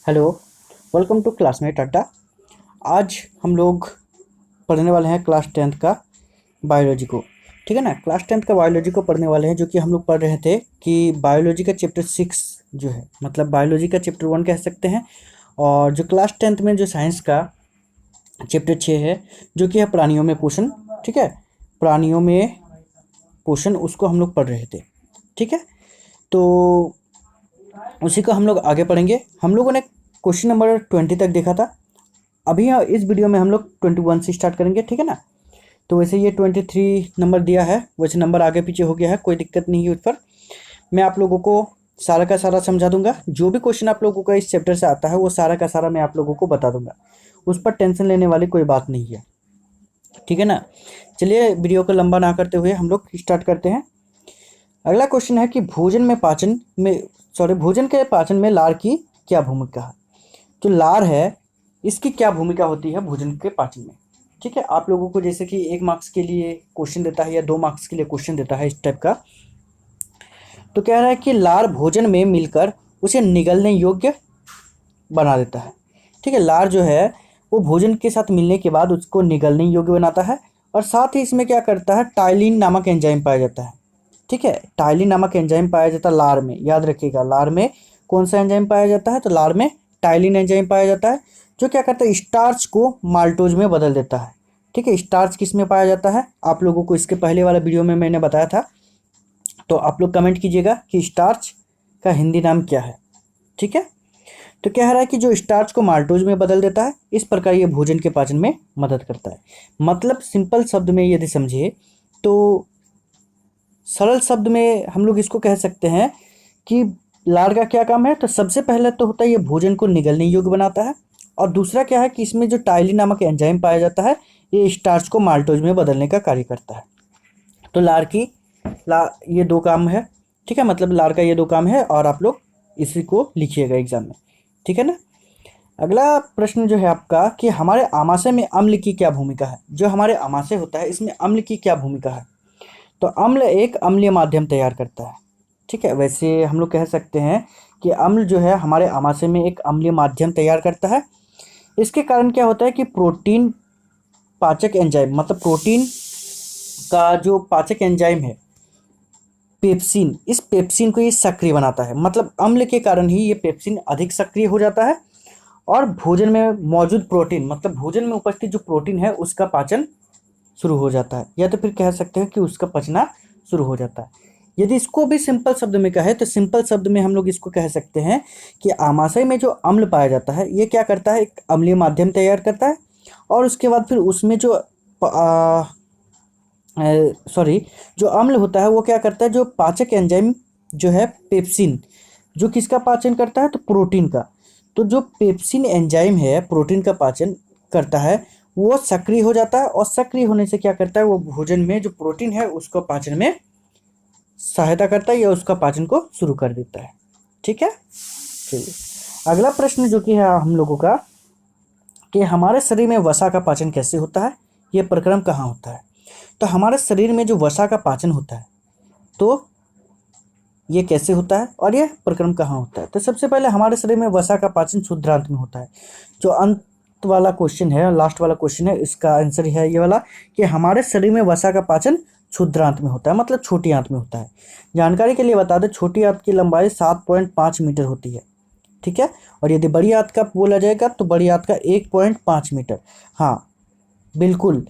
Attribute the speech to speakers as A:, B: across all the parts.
A: Hello, welcome to classmate अड्डा। आज हम लोग पढ़ने वाले हैं क्लास टेंथ का बायोलॉजी को। ठीक है ना, क्लास टेंथ का बायोलॉजी को पढ़ने वाले हैं, जो कि हम लोग पढ़ रहे थे कि बायोलॉजी का चैप्टर 6 जो है, मतलब बायोलॉजी का चैप्टर 1 कह सकते हैं। और जो क्लास टेंथ में जो साइंस का चैप्टर 6 है, जो कि है प्राणियों में पोषण। ठीक है, प्राणियों में पोषण, उसको हम लोग पढ़ रहे थे। ठीक है, तो उसी को हम लोग आगे पढ़ेंगे। हम लोगों ने क्वेश्चन नंबर 20 तक देखा था। अभी इस वीडियो में हम लोग 21 से स्टार्ट करेंगे। ठीक है ना, तो वैसे ये 23 नंबर दिया है, वैसे नंबर आगे पीछे हो गया है, कोई दिक्कत नहीं है उस पर। मैं आप लोगों को सारा का सारा समझा दूंगा। जो भी क्वेश्चन आप लोगों का इस चैप्टर से आता है वो सारा का सारा मैं आप लोगों को बता दूंगा। उस पर टेंशन लेने वाली कोई बात नहीं है। ठीक है ना, चलिए वीडियो को लंबा ना करते हुए हम लोग स्टार्ट करते हैं। अगला क्वेश्चन है कि भोजन के पाचन में लार की क्या भूमिका है। जो लार है, इसकी क्या भूमिका होती है भोजन के पाचन में। ठीक है, आप लोगों को जैसे कि 1 मार्क्स के लिए क्वेश्चन देता है या 2 मार्क्स के लिए क्वेश्चन देता है इस टाइप का। तो कह रहा है कि लार भोजन में मिलकर उसे निगलने योग्य बना देता है। ठीक है, लार जो है वो भोजन के साथ मिलने के बाद उसको निगलने योग्य बनाता है। और साथ ही इसमें क्या करता है, टाइलिन नामक एंजाइम पाया जाता है। ठीक है, टाइलिन नामक एंजाइम पाया जाता है लार में। याद रखिएगा, लार में कौन सा एंजाइम पाया जाता है, तो लार में टाइलिन एंजाइम पाया जाता है, जो क्या करता है, स्टार्च को माल्टोज में बदल देता है। ठीक है, स्टार्च किस में पाया जाता है, आप लोगों को इसके पहले वाला वीडियो में मैंने बताया था, तो आप लोग कमेंट कीजिएगा कि स्टार्च का हिंदी नाम क्या है। ठीक है, तो कह रहा है कि जो स्टार्च को माल्टोज में बदल देता है, इस प्रकार ये भोजन के पाचन में मदद करता है। मतलब सिंपल शब्द में यदि समझिए तो सरल शब्द में हम लोग इसको कह सकते हैं कि लार का क्या काम है। तो सबसे पहले तो होता है ये भोजन को निगलने योग्य बनाता है, और दूसरा क्या है कि इसमें जो टाइलिन नामक एंजाइम पाया जाता है, ये स्टार्च को माल्टोज में बदलने का कार्य करता है। तो ला ये 2 काम है। ठीक है, मतलब लार का ये 2 काम है, और आप लोग इसी को लिखिएगा एग्जाम में। ठीक है ना, अगला प्रश्न जो है आपका कि हमारे आमाशय में अम्ल की क्या भूमिका है। जो हमारे आमाशय होता है, इसमें अम्ल की क्या भूमिका है। तो अम्ल एक अम्लीय माध्यम तैयार करता है। ठीक है, वैसे हम लोग कह सकते हैं कि अम्ल जो है हमारे आमाशय में एक अम्लीय माध्यम तैयार करता है। इसके कारण क्या होता है कि प्रोटीन पाचक एंजाइम, मतलब प्रोटीन का जो पाचक एंजाइम है पेप्सिन, इस पेप्सिन को ये सक्रिय बनाता है। मतलब अम्ल के कारण ही ये पेप्सिन अधिक सक्रिय हो जाता है, और भोजन में मौजूद प्रोटीन, मतलब भोजन में उपस्थित जो प्रोटीन है उसका पाचन शुरू हो जाता है, या तो फिर कह सकते हैं कि उसका पचना शुरू हो जाता है। यदि इसको भी सिंपल शब्द में कहे तो सिंपल शब्द में हम लोग इसको कह सकते हैं कि आमाशय में जो अम्ल पाया जाता है, ये क्या करता है, एक अम्लीय माध्यम तैयार करता है, और उसके बाद फिर उसमें जो सॉरी जो अम्ल होता है वो क्या करता है, जो पाचक एंजाइम जो है पेप्सिन, जो किसका पाचन करता है, तो प्रोटीन का। तो जो पेप्सिन एंजाइम है प्रोटीन का पाचन करता है, वो सक्रिय हो जाता है, और सक्रिय होने से क्या करता है, वो भोजन में जो प्रोटीन है उसको पाचन में सहायता करता है, या उसका पाचन को शुरू कर देता है। ठीक है, चलिए अगला प्रश्न जो कि है हम लोगों का कि हमारे शरीर में वसा का पाचन कैसे होता है, ये प्रक्रम कहाँ होता है। तो हमारे शरीर में जो वसा का पाचन होता है, तो ये कैसे होता है और ये प्रक्रम कहाँ होता है। तो सबसे पहले हमारे शरीर में वसा का पाचन क्षुद्रांत में होता है। जो अंत वाला क्वेश्चन है, लास्ट वाला क्वेश्चन है, इसका आंसर है ये वाला कि हमारे शरीर में वसा का पाचन क्षुद्रांत में होता है, मतलब छोटी आंत में होता है। जानकारी के लिए बता दें, छोटी आंत की लंबाई 7.5 मीटर होती है। ठीक है, और यदि बड़ी आंत का बोला जाएगा तो बड़ी आंत का 1.5 मीटर। हाँ बिल्कुल,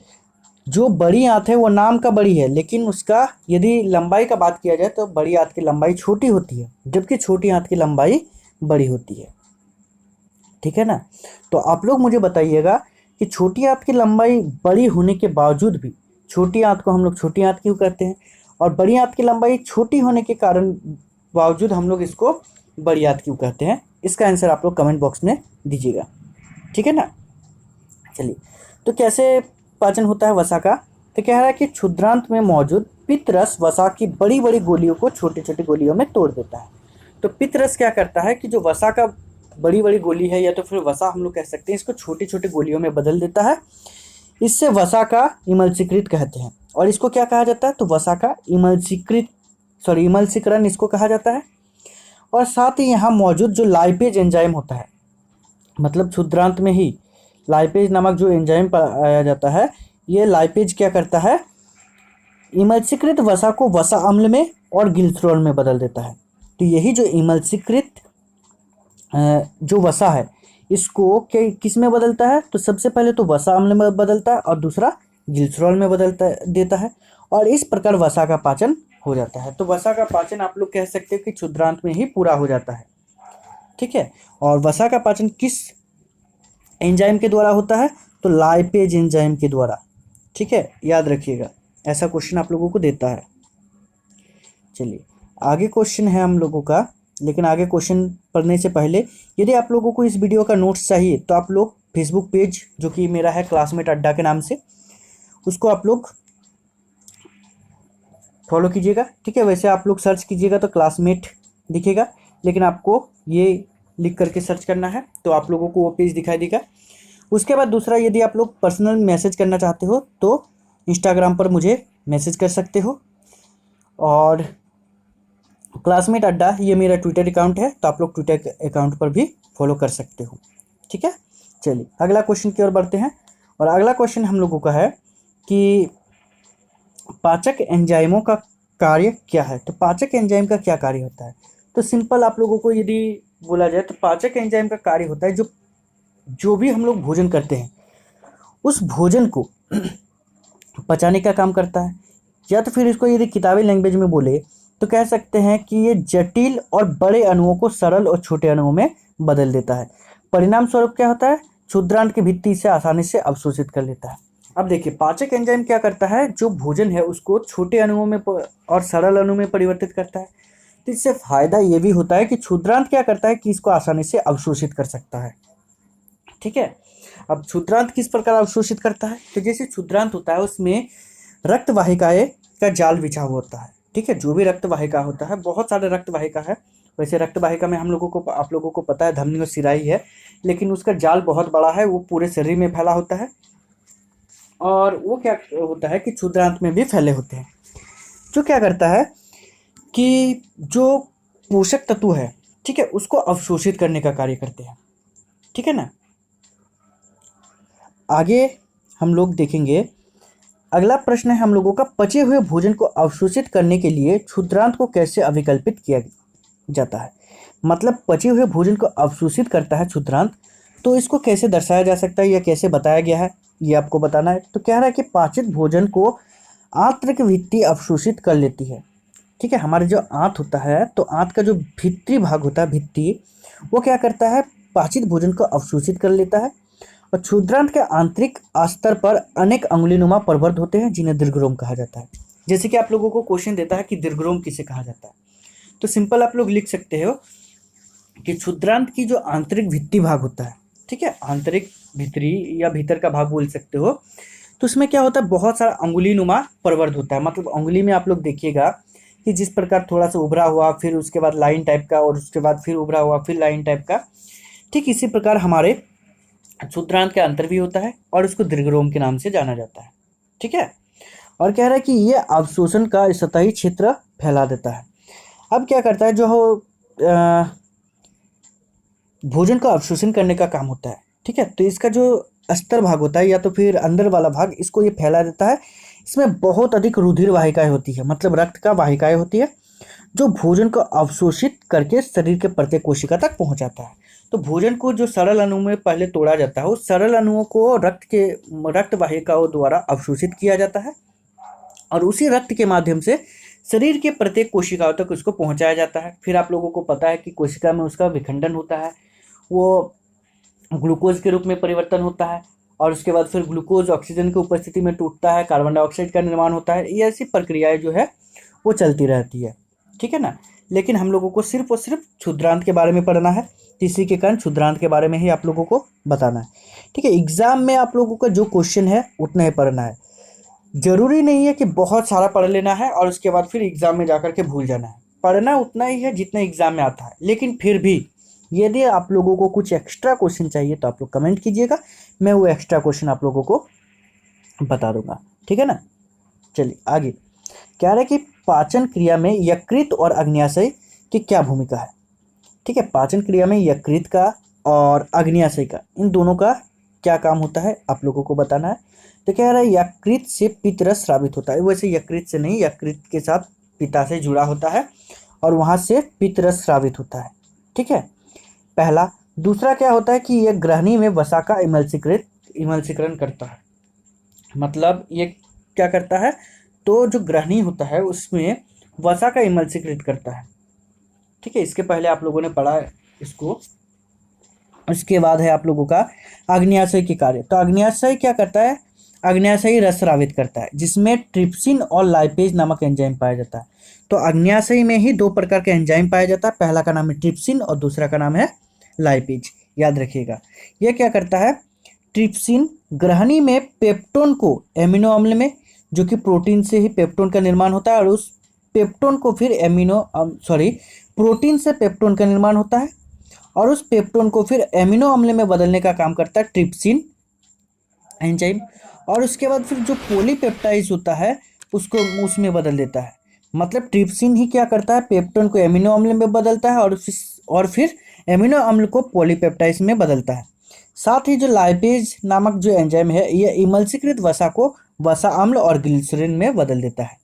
A: जो बड़ी आंत है वो नाम का बड़ी है, लेकिन उसका यदि लंबाई का बात किया जाए तो बड़ी आंत की लंबाई छोटी होती है, जबकि छोटी आंत की लंबाई बड़ी होती है। ठीक है ना, तो आप लोग मुझे बताइएगा कि छोटी आंत की लंबाई बड़ी होने के बावजूद भी छोटी आंत को हम लोग छोटी आंत क्यों कहते हैं, और बड़ी आंत की लंबाई छोटी होने के कारण बावजूद हम लोग इसको बड़ी आंत क्यों कहते हैं। इसका आंसर आप लोग कमेंट बॉक्स में दीजिएगा। ठीक है ना, चलिए तो कैसे पाचन होता है वसा का। तो कह रहा है कि क्षुद्रांत में मौजूद पित्त रस वसा की बड़ी बड़ी गोलियों को छोटी छोटी गोलियों में तोड़ देता है। तो पित्त रस क्या करता है कि जो वसा का बड़ी बड़ी गोली है, या तो फिर वसा हम लोग कह सकते हैं, इसको छोटी छोटी गोलियों में बदल देता है। इससे वसा का इमल्सीकृत कहते हैं, और इसको क्या कहा जाता है, तो वसा का इमल्सीकरण इसको कहा जाता है। और साथ ही यहाँ मौजूद जो लाइपेज एंजाइम होता है, मतलब क्षुद्रांत में ही लाइपेज नामक जो एंजाइम पाया जाता है, ये लाइपेज क्या करता है, इमल्सीकृत वसा को वसा अम्ल में और ग्लिसरॉल में बदल देता है। तो यही जो इमल्सीकृत जो वसा है, इसको किस में बदलता है, तो सबसे पहले तो वसा अम्ल में बदलता है और दूसरा ग्लिसरॉल में बदलता देता है, और इस प्रकार वसा का पाचन हो जाता है। तो वसा का पाचन आप लोग कह सकते हो कि क्षुद्रांत में ही पूरा हो जाता है। ठीक है, और वसा का पाचन किस एंजाइम के द्वारा होता है, तो लाइपेज एंजाइम के द्वारा। ठीक है, याद रखिएगा, ऐसा क्वेश्चन आप लोगों को देता है। चलिए आगे क्वेश्चन है हम लोगों का, लेकिन आगे क्वेश्चन पढ़ने से पहले यदि आप लोगों को इस वीडियो का नोट्स चाहिए तो आप लोग फेसबुक पेज जो कि मेरा है क्लासमेट अड्डा के नाम से, उसको आप लोग फॉलो कीजिएगा। ठीक है, वैसे आप लोग सर्च कीजिएगा तो क्लासमेट दिखेगा, लेकिन आपको ये लिख करके सर्च करना है तो आप लोगों को वो पेज दिखाई देगा। उसके बाद दूसरा, यदि आप लोग पर्सनल मैसेज करना चाहते हो तो इंस्टाग्राम पर मुझे मैसेज कर सकते हो, और क्लासमेट अड्डा ये मेरा ट्विटर अकाउंट है, तो आप लोग ट्विटर अकाउंट पर भी फॉलो कर सकते हो। ठीक है, चलिए अगला क्वेश्चन की ओर बढ़ते हैं, और अगला क्वेश्चन हम लोगों का है कि पाचक एंजाइमों का कार्य क्या है। तो पाचक एंजाइम का क्या कार्य होता है, तो सिंपल आप लोगों को यदि बोला जाए तो पाचक एंजाइम का कार्य होता है जो भी हम लोग भोजन करते हैं उस भोजन को पचाने का काम करता है, या तो फिर इसको यदि किताबी लैंग्वेज में बोले तो कह सकते हैं कि ये जटिल और बड़े अणुओं को सरल और छोटे अणुओं में बदल देता है। परिणाम स्वरूप क्या होता है, क्षुद्रांत की भित्ति से आसानी से अवशोषित कर लेता है। अब देखिए पाचक एंजाइम क्या करता है, जो भोजन है उसको छोटे अणुओं में और सरल अणु में परिवर्तित करता है। तो इससे फायदा ये भी होता है कि क्षुद्रांत क्या करता है कि इसको आसानी से अवशोषित कर सकता है। ठीक है, अब क्षुद्रांत किस प्रकार अवशोषित करता है, तो जैसे क्षुद्रांत होता है उसमें रक्त वाहिकाएं का जाल बिछा हुआ होता है। ठीक है, जो भी रक्त वाहिका होता है, बहुत सारे रक्त वाहिका है। वैसे रक्त वाहिका में हम लोगों को, आप लोगों को पता है धमनी और सिराई है, लेकिन उसका जाल बहुत बड़ा है, वो पूरे शरीर में फैला होता है, और वो क्या होता है कि क्षुद्रांत में भी फैले होते हैं, जो क्या करता है कि जो पोषक तत्व है, ठीक है, उसको अवशोषित करने का कार्य करते हैं। ठीक है ना, आगे हम लोग देखेंगे। अगला प्रश्न है हम लोगों का, पचे हुए भोजन को अवशोषित करने के लिए क्षुद्रांत को कैसे अभिकल्पित किया जाता है। मतलब पचे हुए भोजन को अवशोषित करता है क्षुद्रांत, तो इसको कैसे दर्शाया जा सकता है या कैसे बताया गया है, ये आपको बताना है। तो कह रहा है कि पाचित भोजन को आंतरिक भित्ति अवशोषित कर लेती है। ठीक है, हमारे जो आंत होता है, तो आंत का जो भित्ती भाग होता है, भित्ती, वो क्या करता है, पाचित भोजन को अवशोषित कर लेता है। और क्षुद्रांत के आंतरिक स्तर पर अनेक अंगुलीनुमा पर्वत होते हैं जिन्हें दीर्घरोम कहा जाता है। जैसे कि आप लोगों को क्वेश्चन देता है कि दीर्घरोम किसे कहा जाता है, तो सिंपल आप लोग लिख सकते हो कि क्षुद्रांत की जो आंतरिक भित्ती भाग होता है, ठीक है, आंतरिक भीतरी या भीतर का भाग बोल सकते हो, तो उसमें क्या होता है, बहुत सारा अंगुलीनुमा पर्वत होता है। मतलब अंगुली में आप लोग देखिएगा कि जिस प्रकार थोड़ा सा उभरा हुआ, फिर उसके बाद लाइन टाइप का, और उसके बाद फिर उभरा हुआ, फिर लाइन टाइप का, ठीक इसी प्रकार हमारे क्षुद्रांत के अंतर भी होता है, और उसको दीर्घरोम के नाम से जाना जाता है। ठीक है, और कह रहा है कि ये अवशोषण का सतही क्षेत्र फैला देता है। अब क्या करता है, जो भोजन का अवशोषण करने का काम होता है, ठीक है, तो इसका जो अस्तर भाग होता है या तो फिर अंदर वाला भाग, इसको ये फैला देता है। इसमें बहुत अधिक रुधिर वाहिकाएं होती है, मतलब रक्त का वाहिकाएं होती है, जो भोजन को अवशोषित करके शरीर के प्रत्येक कोशिका तक पहुंचाता है। तो भोजन को जो सरल अणु में पहले तोड़ा जाता है, उस सरल अणुओं को रक्त वाहिकाओं द्वारा अवशोषित किया जाता है, और उसी रक्त के माध्यम से शरीर के प्रत्येक कोशिकाओं तक उसको पहुंचाया जाता है। फिर आप लोगों को पता है कि कोशिका में उसका विखंडन होता है, वो ग्लूकोज के रूप में परिवर्तन होता है, और उसके बाद फिर ग्लूकोज ऑक्सीजन की उपस्थिति में टूटता है, कार्बन डाइऑक्साइड का निर्माण होता है। ये ऐसी प्रक्रियाएं जो है वो चलती रहती है। ठीक है ना, लेकिन हम लोगों को सिर्फ और सिर्फ क्षुद्रांत के बारे में पढ़ना है, इसी के कारण क्षुद्रांत के बारे में ही आप लोगों को बताना है। ठीक है, एग्जाम में आप लोगों का जो क्वेश्चन है उतना ही पढ़ना है, जरूरी नहीं है कि बहुत सारा पढ़ लेना है और उसके बाद फिर एग्जाम में जाकर के भूल जाना है। पढ़ना उतना ही है जितना एग्जाम में आता है, लेकिन फिर भी यदि आप लोगों को कुछ एक्स्ट्रा क्वेश्चन चाहिए तो आप लोग कमेंट कीजिएगा, मैं वो एक्स्ट्रा क्वेश्चन आप लोगों को बता दूंगा। ठीक है ना, चलिए आगे क्या है कि पाचन क्रिया में यकृत और अग्न्याशय की क्या भूमिका है। ठीक है, पाचन क्रिया में यकृत का और अग्न्याशय का, इन दोनों का क्या काम होता है आप लोगों को बताना है। तो कह रहा है यकृत से पित्तरस स्रावित होता है, वैसे यकृत से नहीं, यकृत के साथ पिता से जुड़ा होता है और वहाँ से पित्तरस स्रावित होता है। ठीक है, पहला। दूसरा क्या होता है कि ये ग्रहणी में वसा का इमल्सीकरण करता है, मतलब ये क्या करता है, तो जो ग्रहणी होता है उसमें वसा का इमल्सीकृत करता है। ठीक है, इसके पहले आप लोगों ने पढ़ा है इसको। उसके बाद है आप लोगों का अग्न्याशय के कार्य। तो अग्न्याशय क्या करता है, अग्न्याशयी रस स्रावित करता है जिसमें ट्रिप्सिन और लाइपेज नामक एंजाइम पाया जाता है। तो अग्न्याशय में ही दो प्रकार के एंजाइम पाया जाता है, पहला का नाम है ट्रिप्सिन और दूसरा का नाम है लाइपेज, याद रखिएगा। यह क्या करता है, ट्रिप्सिन ग्रहणी में पेप्टोन को एमिनो अम्ल में, जो कि प्रोटीन से ही पेप्टोन का निर्माण होता है, और उस पेप्टोन को फिर प्रोटीन से पेप्टोन का निर्माण होता है और उस पेप्टोन को फिर एमिनो अम्ल में बदलने का काम करता है ट्रिप्सिन एंजाइम। और उसके बाद फिर जो पॉलीपेप्टाइज होता है उसको उसमें बदल देता है, मतलब ट्रिप्सिन ही क्या करता है, पेप्टोन को एमिनो अम्ल में बदलता है और फिर एमिनो अम्ल को पॉलीपेप्टाइज में बदलता है। साथ ही जो लाइपेज नामक जो एंजाइम है यह इमल्सीकृत वसा को वसा अम्ल और ग्लिसरीन में बदल देता है।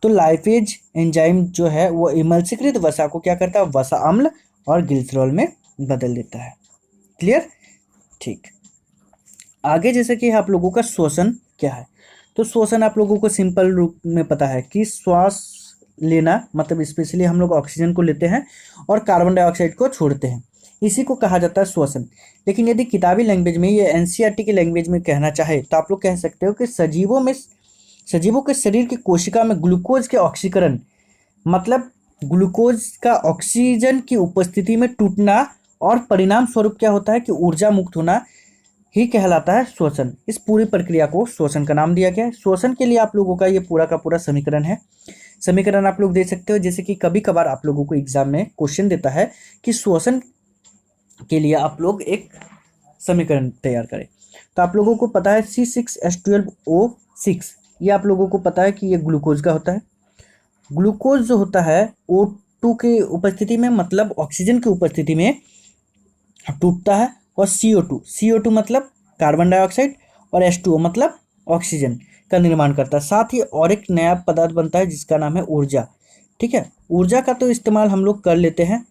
A: तो लाइपेज एंजाइम जो है वो इमल्सीकृत वसा को क्या करता है, वसा अम्ल और ग्लिसरॉल में बदल देता है। क्लियर, ठीक। आगे जैसे कि आप लोगों का श्वसन क्या है, तो श्वसन आप लोगों को सिंपल रूप में पता है कि श्वास लेना, मतलब स्पेशली हम लोग ऑक्सीजन को लेते हैं और कार्बन डाइऑक्साइड को छोड़ते हैं, इसी को कहा जाता है श्वसन। लेकिन यदि किताबी लैंग्वेज में या एनसीईआरटी की लैंग्वेज में कहना चाहे तो आप लोग कह सकते हो कि सजीवों के शरीर की कोशिका में ग्लूकोज के ऑक्सीकरण, मतलब ग्लूकोज का ऑक्सीजन की उपस्थिति में टूटना और परिणाम स्वरूप क्या होता है कि ऊर्जा मुक्त होना ही कहलाता है श्वसन। इस पूरी प्रक्रिया को श्वसन का नाम दिया गया है। श्वसन के लिए आप लोगों का ये पूरा का पूरा समीकरण है, समीकरण आप लोग दे सकते हो। जैसे कि कभी कभार आप लोगों को एग्जाम में क्वेश्चन देता है कि श्वसन के लिए आप लोग एक समीकरण तैयार करें, तो आप लोगों को पता है C6H12O6, ये आप लोगों को पता है कि ये ग्लूकोज का होता है। ग्लूकोज जो होता है O2 की उपस्थिति में, मतलब ऑक्सीजन की उपस्थिति में टूटता है, और CO2 मतलब कार्बन डाइऑक्साइड और H2O मतलब ऑक्सीजन का निर्माण करता है। साथ ही और एक नया पदार्थ बनता है जिसका नाम है ऊर्जा। ठीक है, ऊर्जा का तो इस्तेमाल हम लोग कर लेते हैं,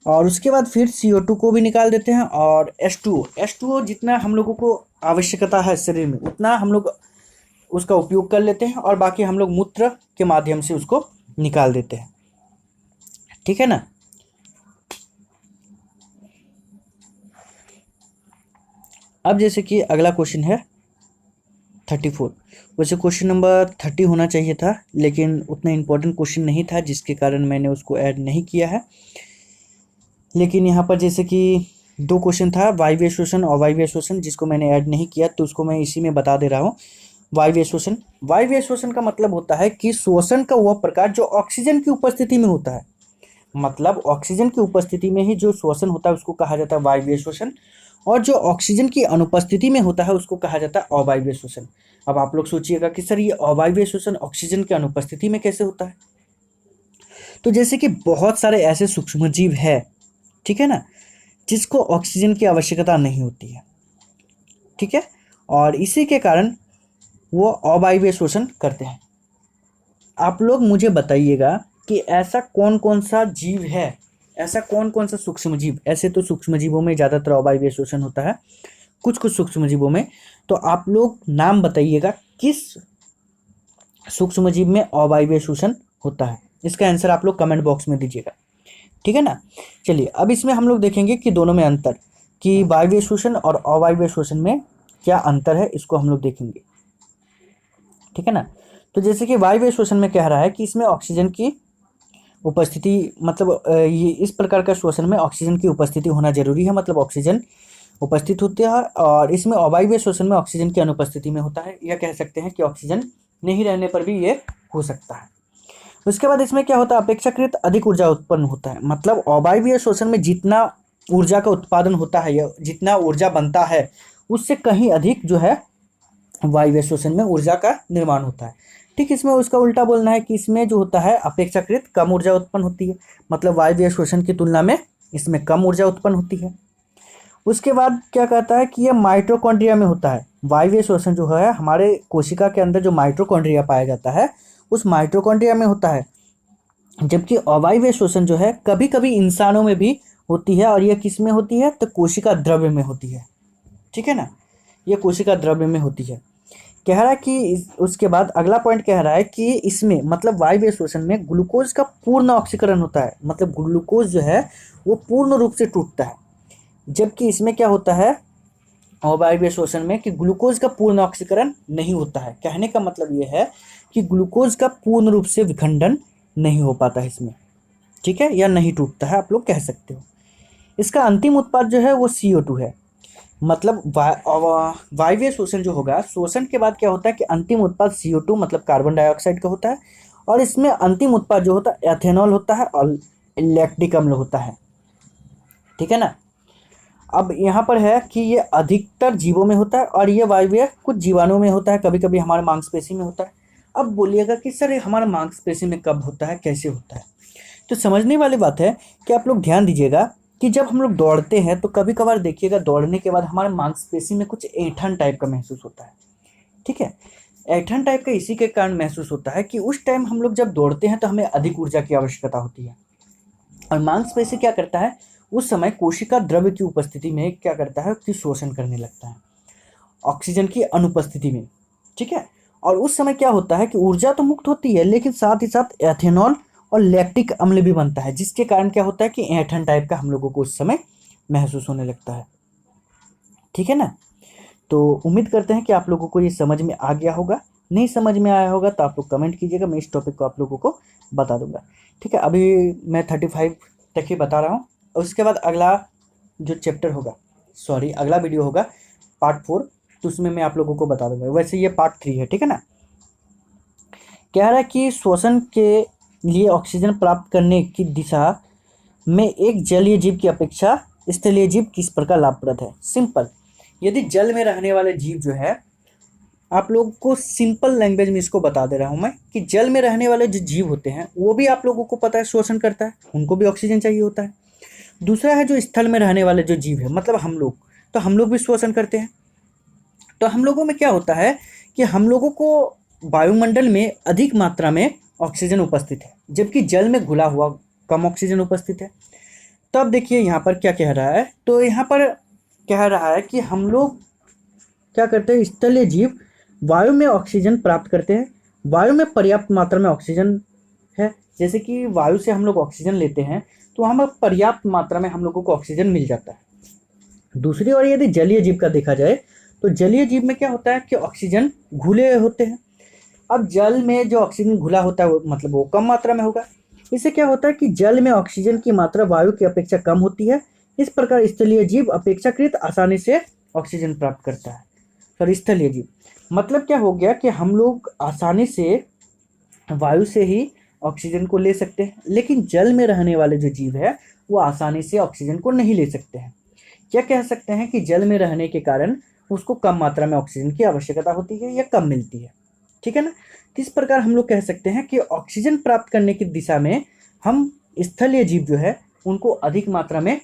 A: और उसके बाद फिर CO2 को भी निकाल देते हैं, और H2O जितना हम लोगों को आवश्यकता है शरीर में उतना हम लोग उसका उपयोग कर लेते हैं, और बाकी हम लोग मूत्र के माध्यम से उसको निकाल देते हैं। ठीक है ना। अब जैसे कि अगला क्वेश्चन है 34। वैसे क्वेश्चन नंबर 30 होना चाहिए था, लेकिन उतना इम्पोर्टेंट क्वेश्चन नहीं था जिसके कारण मैंने उसको ऐड नहीं किया है। लेकिन यहाँ पर जैसे कि दो क्वेश्चन था, वायवीय श्वसन और वायवीय श्वसन, जिसको मैंने ऐड नहीं किया, तो उसको मैं इसी में बता दे रहा हूँ। वायवीय श्वसन का मतलब होता है कि श्वसन का वह प्रकार जो ऑक्सीजन की उपस्थिति में होता है, मतलब ऑक्सीजन की उपस्थिति में ही जो श्वसन होता है उसको कहा जाता है वायवीय श्वसन, और जो ऑक्सीजन की अनुपस्थिति में होता है उसको कहा जाता है अवायवीय श्वसन। अब आप लोग सोचिएगा कि सर ये अवायवीय श्वसन ऑक्सीजन की अनुपस्थिति में कैसे होता है। तो जैसे कि बहुत सारे ऐसे सूक्ष्म जीव है, ठीक है ना, जिसको ऑक्सीजन की आवश्यकता नहीं होती है। ठीक है, और इसी के कारण वो अवायवीय श्वसन करते हैं। आप लोग मुझे बताइएगा कि ऐसा कौन कौन सा जीव है, ऐसा कौन कौन सा सूक्ष्म जीव, ऐसे तो सूक्ष्म जीवों में ज़्यादातर अवायवीय श्वसन होता है, कुछ कुछ सूक्ष्म जीवों में, तो आप लोग नाम बताइएगा किस सूक्ष्म जीव में अवायवीय श्वसन होता है। इसका आंसर आप लोग कमेंट बॉक्स में दीजिएगा। ठीक है ना। चलिए अब इसमें हम लोग देखेंगे कि दोनों में अंतर, कि वायवीय श्वसन और अवायवीय श्वसन में क्या अंतर है, इसको हम लोग देखेंगे। ठीक है ना। तो जैसे कि वायवीय श्वसन में कह रहा है कि इसमें ऑक्सीजन की उपस्थिति, मतलब ये इस प्रकार का श्वसन में ऑक्सीजन की उपस्थिति होना जरूरी है, मतलब ऑक्सीजन उपस्थित होती है, और इसमें अवायवीय श्वसन में ऑक्सीजन की अनुपस्थिति में होता है, या कह सकते हैं कि ऑक्सीजन नहीं रहने पर भी ये हो सकता है। उसके बाद इसमें क्या होता है, अपेक्षाकृत अधिक ऊर्जा उत्पन्न होता है, मतलब अवायवीय श्वसन में जितना ऊर्जा का उत्पादन होता है या जितना ऊर्जा बनता है उससे कहीं अधिक जो है वायवीय श्वसन में ऊर्जा का निर्माण होता है। ठीक, इसमें उसका उल्टा बोलना है कि इसमें जो होता है अपेक्षाकृत कम ऊर्जा उत्पन्न होती है, मतलब वायवीय श्वसन की तुलना में इसमें कम ऊर्जा उत्पन्न होती है। उसके बाद क्या कहता है कि यह माइटोकॉन्ड्रिया में होता है। वायवीय श्वसन जो है हमारे कोशिका के अंदर जो माइटोकॉन्ड्रिया पाया जाता है उस माइटोकॉन्ड्रिया में होता है, जबकि अवायवीय श्वसन जो है कभी कभी इंसानों में भी होती है, और यह किस में होती है, तो कोशिका द्रव्य में होती है। ठीक है ना, यह कोशिका द्रव्य में होती है। कह रहा है कि उसके बाद अगला पॉइंट कह रहा है कि इसमें मतलब वायवीय श्वसन में ग्लूकोज का पूर्ण ऑक्सीकरण होता है, मतलब ग्लूकोज जो है वो पूर्ण रूप से टूटता है, जबकि इसमें क्या होता है अवायवीय श्वसन में कि ग्लूकोज का पूर्ण ऑक्सीकरण नहीं होता है। कहने का मतलब ये है कि ग्लूकोज का पूर्ण रूप से विखंडन नहीं हो पाता है इसमें, ठीक है, या नहीं टूटता है, आप लोग कह सकते हो। इसका अंतिम उत्पाद जो है वो CO2 है। मतलब वायवीय शोषण जो होगा, शोषण के बाद क्या होता है कि अंतिम उत्पाद CO2 मतलब कार्बन डाइऑक्साइड का होता है, और इसमें अंतिम उत्पाद जो होता है एथेनॉल होता है और लैक्टिक अम्ल होता है। ठीक है ना। अब यहाँ पर है कि ये अधिकतर जीवों में होता है और ये वायवीय कुछ जीवाणुओं में होता है, कभी कभी हमारे मांसपेशी में होता है। अब बोलिएगा कि सर ये हमारे मांसपेशी में कब होता है, कैसे होता है, तो समझने वाली बात है कि आप लोग ध्यान दीजिएगा कि जब हम लोग दौड़ते हैं तो कभी कभार देखिएगा दौड़ने के बाद हमारे मांसपेशी में कुछ ऐंठन टाइप का महसूस होता है। ठीक है, ऐंठन टाइप का इसी के कारण महसूस होता है कि उस टाइम हम लोग जब दौड़ते हैं तो हमें अधिक ऊर्जा की आवश्यकता होती है, और मांसपेशी क्या करता है उस समय कोशिका द्रव्य की उपस्थिति में क्या करता है कि शोषण करने लगता है ऑक्सीजन की अनुपस्थिति में। ठीक है, और उस समय क्या होता है कि ऊर्जा तो मुक्त होती है लेकिन साथ ही साथ एथेनॉल और लैक्टिक अम्ल भी बनता है, जिसके कारण क्या होता है कि ऐंठन टाइप का हम लोगों को उस समय महसूस होने लगता है। ठीक है ना, तो उम्मीद करते हैं कि आप लोगों को ये समझ में आ गया होगा। नहीं समझ में आया होगा तो आप लोग कमेंट कीजिएगा, मैं इस टॉपिक को आप लोगों को बता दूंगा। ठीक है, अभी मैं 35 तक ही बता रहा हूँ, और उसके बाद अगला जो चैप्टर होगा, सॉरी अगला वीडियो होगा पार्ट 4, तो उसमें मैं आप लोगों को बता दूंगा। वैसे ये पार्ट 3 है। ठीक है ना। कह रहा है कि श्वसन के लिए ऑक्सीजन प्राप्त करने की दिशा में एक जलीय जीव की अपेक्षा स्थलीय जीव किस प्रकार लाभप्रद है। सिंपल, यदि जल में रहने वाले जीव जो है, आप लोगों को सिंपल लैंग्वेज में इसको बता दे रहा हूं मैं कि जल में रहने वाले जो जीव होते हैं वो भी आप लोगों को पता है शोषण करता है, उनको भी ऑक्सीजन चाहिए होता है। दूसरा है जो स्थल में रहने वाले जो जीव है, मतलब हम लोग, तो हम लोग भी शोषण करते हैं। तो हम लोगों में क्या होता है कि हम लोगों को वायुमंडल में अधिक मात्रा में ऑक्सीजन उपस्थित है, जबकि जल में घुला हुआ कम ऑक्सीजन उपस्थित है। तो अब देखिए यहाँ पर क्या कह रहा है, तो यहाँ पर कह रहा है कि हम लोग क्या करते हैं, स्थलीय जीव वायु में ऑक्सीजन प्राप्त करते हैं। वायु में पर्याप्त मात्रा में ऑक्सीजन है, जैसे कि वायु से हम लोग ऑक्सीजन लेते हैं तो हमें पर्याप्त मात्रा में हम लोगों को ऑक्सीजन मिल जाता है। दूसरी ओर यदि जलीय जीव का देखा जाए तो जलीय जीव में क्या होता है कि ऑक्सीजन घुले होते हैं। अब जल में जो ऑक्सीजन घुला होता है वो मतलब वो कम मात्रा में होगा। इससे क्या होता है कि जल में ऑक्सीजन की मात्रा वायु की अपेक्षा कम होती है। इस प्रकार स्थलीय जीव अपेक्षाकृत आसानी से ऑक्सीजन प्राप्त करता है। सॉरी, स्थलीय जीव मतलब क्या हो गया कि हम लोग आसानी से वायु से ही ऑक्सीजन को ले सकते हैं, लेकिन जल में रहने वाले जो जीव है वो आसानी से ऑक्सीजन को नहीं ले सकते हैं। क्या कह सकते हैं कि जल में रहने के कारण उसको कम मात्रा में ऑक्सीजन की आवश्यकता होती है या कम मिलती है। ठीक है ना। इस प्रकार हम लोग कह सकते हैं कि ऑक्सीजन प्राप्त करने की दिशा में हम स्थलीय जीव जो है उनको अधिक मात्रा में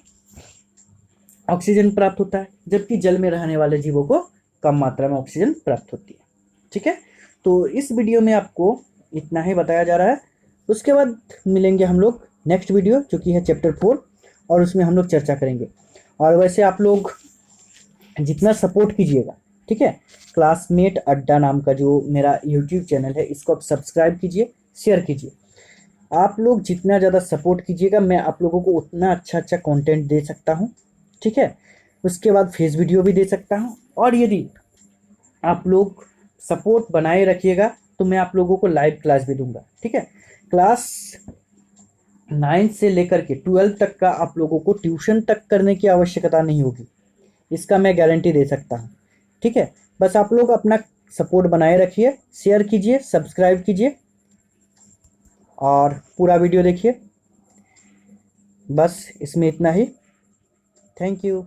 A: ऑक्सीजन प्राप्त होता है, जबकि जल में रहने वाले जीवों को कम मात्रा में ऑक्सीजन प्राप्त होती है। ठीक है, तो इस वीडियो में आपको इतना ही बताया जा रहा है। उसके बाद मिलेंगे हम लोग नेक्स्ट वीडियो जो कि है चैप्टर 4, और उसमें हम लोग चर्चा करेंगे। और वैसे आप लोग जितना सपोर्ट कीजिएगा, ठीक है, क्लासमेट अड्डा नाम का जो मेरा यूट्यूब चैनल है इसको आप सब्सक्राइब कीजिए, शेयर कीजिए। आप लोग जितना ज़्यादा सपोर्ट कीजिएगा मैं आप लोगों को उतना अच्छा अच्छा कंटेंट दे सकता हूँ। ठीक है, उसके बाद फेस वीडियो भी दे सकता हूँ, और यदि आप लोग सपोर्ट बनाए रखिएगा तो मैं आप लोगों को लाइव क्लास भी दूंगा। ठीक है, क्लास 9 से लेकर के 12 तक का आप लोगों को ट्यूशन तक करने की आवश्यकता नहीं होगी, इसका मैं गारंटी दे सकता हूँ। ठीक है, बस आप लोग अपना सपोर्ट बनाए रखिए, शेयर कीजिए, सब्सक्राइब कीजिए और पूरा वीडियो देखिए। बस इसमें इतना ही। Thank you.